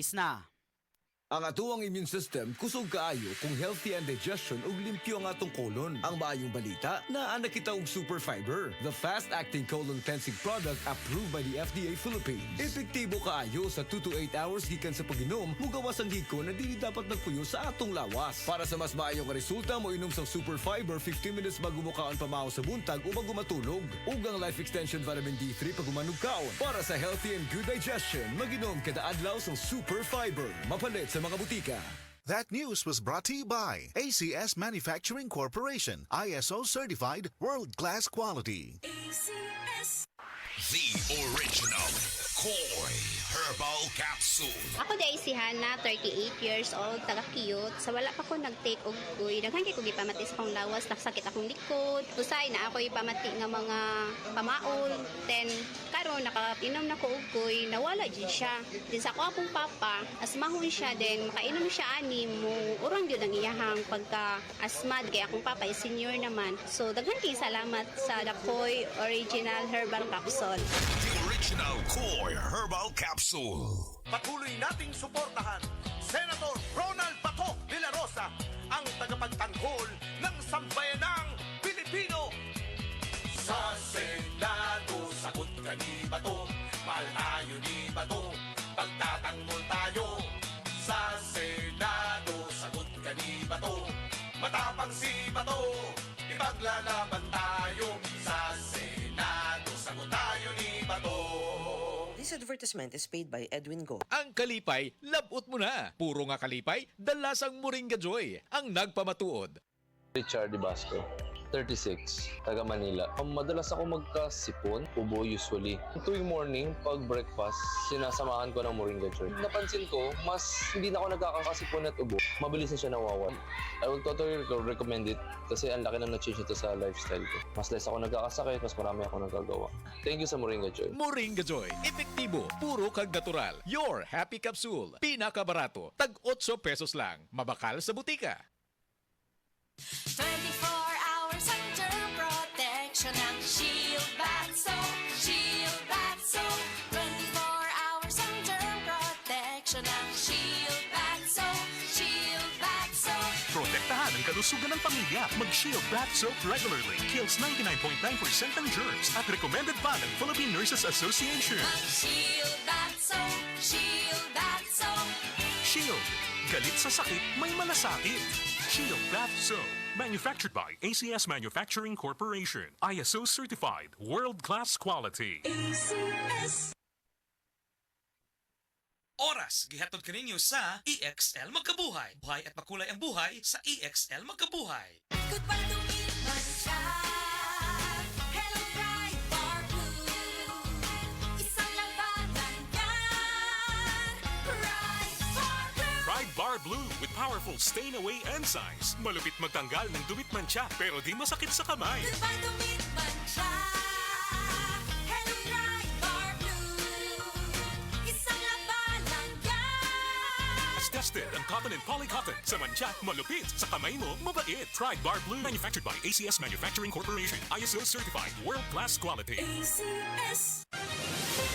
Isna. Ang atuang immune system kusog kaayo kung healthy and digestion ug limpyo ang atong colon. Ang maayong balita, naa na kita og super fiber, the fast-acting colon cleansing product approved by the FDA Philippines. Epektibo kaayo sa 2 to 8 hours gikan sa pag-inom, mugawas ang hiko na dili dapat nagpuyo sa atong lawas. Para sa mas maayong resulta, mo inom sa super fiber 15 minutes bago mo kaon pamahaw sa buntag o bago matulog. Ug ang life extension vitamin D3 pag umanog kaon. Para sa healthy and good digestion, mag-inom kada adlaw sa super fiber. Mapalit sa mga butika. That news was brought to you by ACS Manufacturing Corporation, ISO certified world-class quality. ACS. The original Koi Herbal Capsule. Ako day si Hana, 38 years old, taga-cute. Sa wala pa ko nag-take og uy. Daghan kay ko gipamati sa akong lawas, nakasakit akong likod. Usay na ako ipamati nga mga pamaol. Then karon nakainom na ko og uy, nawala jud siya. Din sa ako akong papa, asmahon siya din, makainom siya ani mo. Urang gyud ang iyahang pagka asmad kay akong papa is senior naman. So daghan kay salamat sa Dakoy Original Herbal Capsule. The original Koi Herbal Capsule. Patuloy nating suportahan Senator Ronald Bato de la Rosa, ang tagapagtanggol ng sambayanang Pilipino. Sa Senado, sagot ka ni Bato, mahal tayo ni Bato, pagtatanggol tayo. Sa Senado, sagot ka ni Bato, matapang si Bato, ipaglalaban tayo. Sa Senado, sagot tayo ni Bato. This advertisement is paid by Edwin Go. Ang kalipay, labot mo na. Puro nga kalipay, dalasang Moringa Joy. Ang nagpamatuod. Richard Basco, 36, taga Manila. Madalas ako magkasipon, ubo usually. Tuwing morning, pag breakfast, sinasamahan ko ng Moringa Joy. Napansin ko, mas hindi na ako nagkakasipon at ubo. Mabilis na siya nawawala. I will totally recommend it kasi ang laki na na-change ito sa lifestyle ko. Mas less ako nagkakasakit, mas marami ako nagagawa. Thank you sa Moringa Joy. Moringa Joy, epektibo, puro kag natural. Your Happy Capsule, pinakabarato, tag 8 pesos lang. Mabakal sa butika. 24 hours ang germ protection ng Shield Bath Soap. Shield Bath Soap. 24 hours ang germ protection ng Shield Bath Soap. Shield Bath Soap. Protektahan ang kalusugan ng pamilya. Mag-Shield Bath Soap regularly. Kills 99.9% ng germs at recommended pa ng Philippine Nurses Association. Mag-Shield Bath Soap. Shield Bath Soap. Shield. Galit sa sakit, may malasakit. Shield Bath Soap. Manufactured by ACS Manufacturing Corporation. ISO certified. World-class quality. ACS. Oras, gihatod kaninyo sa EXL Magkabuhay. Buhay at makulay ang buhay sa EXL Magkabuhay. Good pa tumiman siya. Hello, bright bar blue. Isang labanan yan. Bright bar blue. Pride Bar Blue with powerful stain-away enzymes. Malupit magtanggal ng dumit mancha pero di masakit sa kamay. Good pa tumiman siya. Hello, bright bar blue. Isang labanan yan. As tested ang cotton and polycotton. Sa mancha, malupit. Sa kamay mo, mabait. Pride Bar Blue. Manufactured by ACS Manufacturing Corporation. ISO certified. World-class quality. ACS.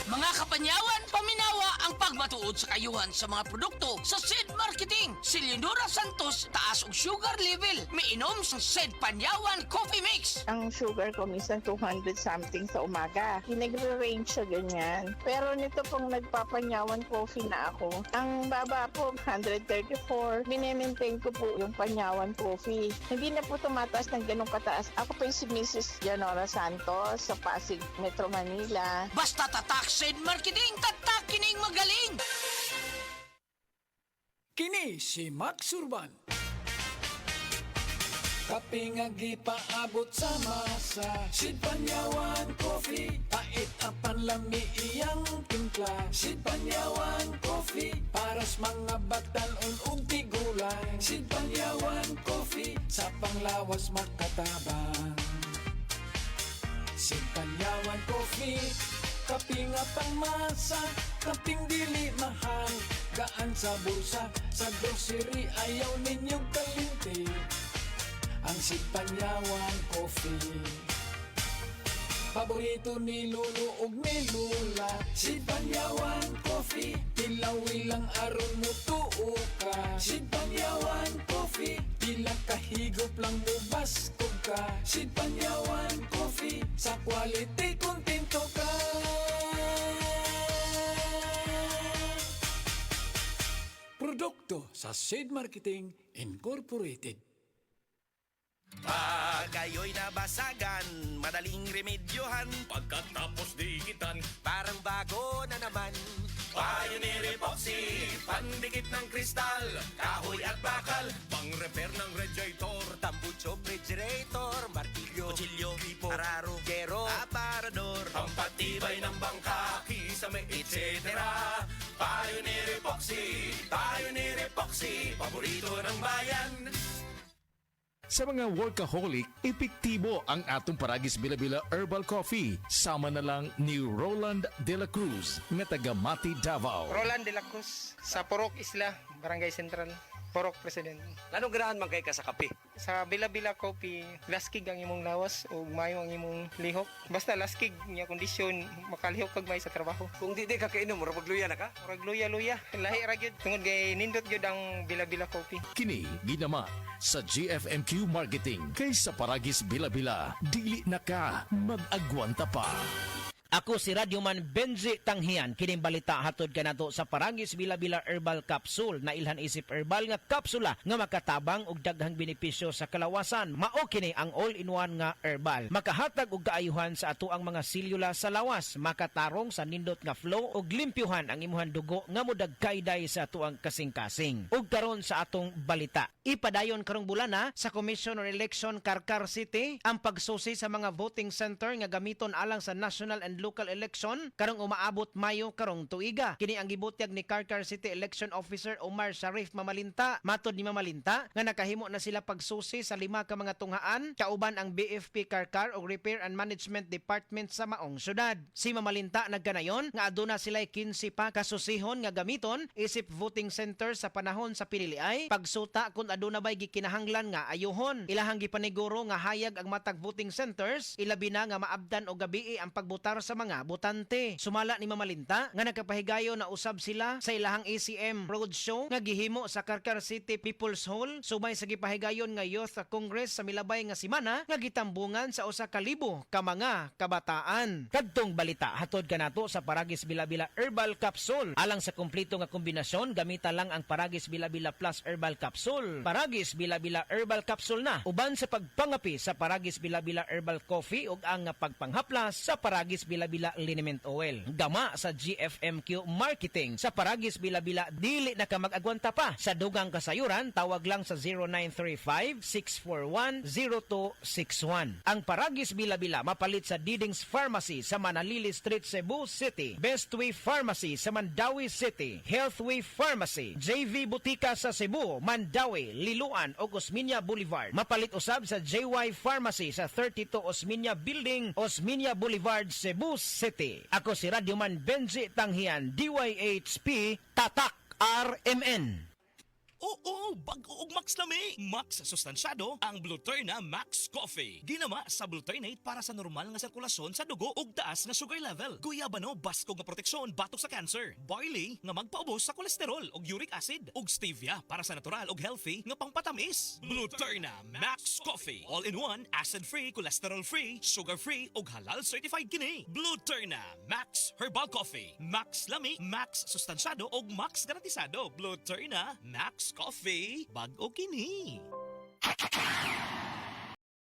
Mga kapanyawan, paminawa ang pagmatuod sa kayuhan sa mga produkto sa SED Marketing. Si Leonora Santos, taas og sugar level. Miinom sa SED Panyawan Coffee Mix. Ang sugar ko minsan 200 something sa umaga. Nagre-range siya ganyan. Pero nito pong nagpapanyawan coffee na ako, ang baba po 134. Minemaintain ko po yung panyawan coffee. Hindi na po tumataas ng ganong kataas. Ako po yung si Mrs. Leonora Santos sa Pasig, Metro Manila. Basta tatak SED Marketing, tatak kining magaling. Kini si Max Urban. Kape nga gipaabot sa masa. Sid Panyawan Coffee, pait ang panlami iyang timpla. Sid Panyawan Coffee, paras mga batalon ug tigulang. Sid Panyawan Coffee, sa panglawas makatabang. Sid Panyawan Coffee, kaping nga pangmasa, kaping dili mahal. Gaan sa bulsa, sa grocery ayaw ninyong kalinti. Ang Sid Panyawan Coffee. Paborito ni Lulu ug ni Lula, Sid Panyawan Coffee, tilawi lang aron mo tuo ka. Sid Panyawan Coffee, ilang kahigop lang mo baskog ka. Sid Panyawan Coffee, sa quality kontento ka. Produkto sa Sid Marketing Incorporated. Pag kayo'y nabasagan, madaling remedyohan. Pagkatapos dikitan, Parang bago na naman. Pioneer Epoxy, pandikit ng kristal, kahoy at bakal, pang-repair ng radiator, tambucho, refrigerator, martilyo, kutsilyo, tipo, araro, gero, aparador, pampatibay ng bangka, kisame, etc. Pioneer Epoxy, paborito ng bayan. Sa mga workaholic, epektibo ang atong Paragis Bila-Bila Herbal Coffee. Sama na lang ni Roland De La Cruz na taga Mati, Davao. Roland De La Cruz, sa Purok Isla, Barangay Central, Purok President. Anong ganahan man kay ka sa kape? Sa Bila-Bila Coffee, laskig ang imong lawas o mayo ang imong lihok. Basta laskig niya kondisyon, makalihok kag may sa trabaho. Kung di ka kainom, mura magluya na ka? Murag luya-luya, lahi ra gyud. Tungod kay nindot gyud ang Bila-Bila Coffee. Kini ginama sa GFMQ Marketing kay sa Paragis Bila-Bila. Dili na ka mag-agwanta pa. Ako si Radyoman Benji Tanghian, kining balita hatod kanato sa Paragis Bila-Bila Herbal Capsule na ilhan isip herbal nga kapsula nga makatabang og daghang benepisyo sa kalawasan. Mao kini ang all-in-one nga herbal. Makahatag og kaayuhan sa ato ang mga selula sa lawas, makatarong sa nindot nga flow ug limpyuhan ang imuhang dugo nga modagkayday sa ato ang kasing-kasing. Ug karon sa atong balita, ipadayon karong bulana sa Commission on Election Karkar City ang pagsusi sa mga voting center nga gamiton alang sa national and local election karong umaabot Mayo karong tuiga. Kini ang gibutyag ni Karkar City Election Officer Omar Sharif Mamalinta. Matod ni Mamalinta nga nakahimo na sila pagsusi sa 5 ka mga tunghaan kauban ang BFP Karkar o Repair and Management Department sa maong syudad. Si Mamalinta nagkanayon nga aduna sila 15 pa kasusihon nga gamiton isip voting center sa panahon sa piniliay pagsuta kung aduna bay gikinahanglan nga ayuhon. Ilahang gipaniguro nga hayag ang matag voting centers ilabi na nga maabdan o gabii ang pagbutar sa mga botante. Sumala ni Mamalinta nga nagkapahigayo na usab sila sa ilahang ACM Roadshow nga gihimo sa Karkar City People's Hall subay sa gipahigayon nga Youth Congress sa milabay nga semana nga gitambungan sa 1,000 ka mga kabataan. Kadtong balita hatod kanato sa Paragis Bila-Bila Herbal Capsule. Alang sa kumpleto nga kombinasyon, gamita lang ang Paragis Bila-Bila Plus Herbal Capsule. Paragis Bila-Bila Herbal Capsule na uban sa pagpangapi sa Paragis Bila-Bila Herbal Coffee ug ang pagpanghaplas sa Paragis Bila-Bila Liniment Oil. Gama sa GFMQ Marketing sa Paragis Bila-Bila dili na ka mag-agwanta pa. Sa dugang kasayuran, tawag lang sa 0935-641-0261. Ang Paragis Bila-Bila mapalit sa Didings Pharmacy sa Manalili Street, Cebu City, Bestway Pharmacy sa Mandawi City, Healthway Pharmacy, JV Butika sa Cebu, Mandawi, Liloan o Osmeña Boulevard. Mapalit usab sa JY Pharmacy sa 32 Osmeña Building, Osmeña Boulevard, Cebu City. Ako si Radyoman Benji Tanghian, DYHP, Tatak RMN. Oo, bago og Max lami. Max sustansyado ang Bluturna Max Coffee. Ginama sa Bluturnate para sa normal nga sirkulasyon sa dugo ug taas nga sugar level. Guyabano basko nga proteksyon batok sa cancer. Barley nga magpaubos sa kolesterol ug uric acid. Ug stevia para sa natural ug healthy nga pangpatamis. Bluturna Max Coffee. All-in-one, acid-free, cholesterol-free, sugar-free ug halal certified kini. Bluturna Max Herbal Coffee. Max lami, Max sustansyado ug Max garantisado. Bluturna Max Coffee, bag-o kini.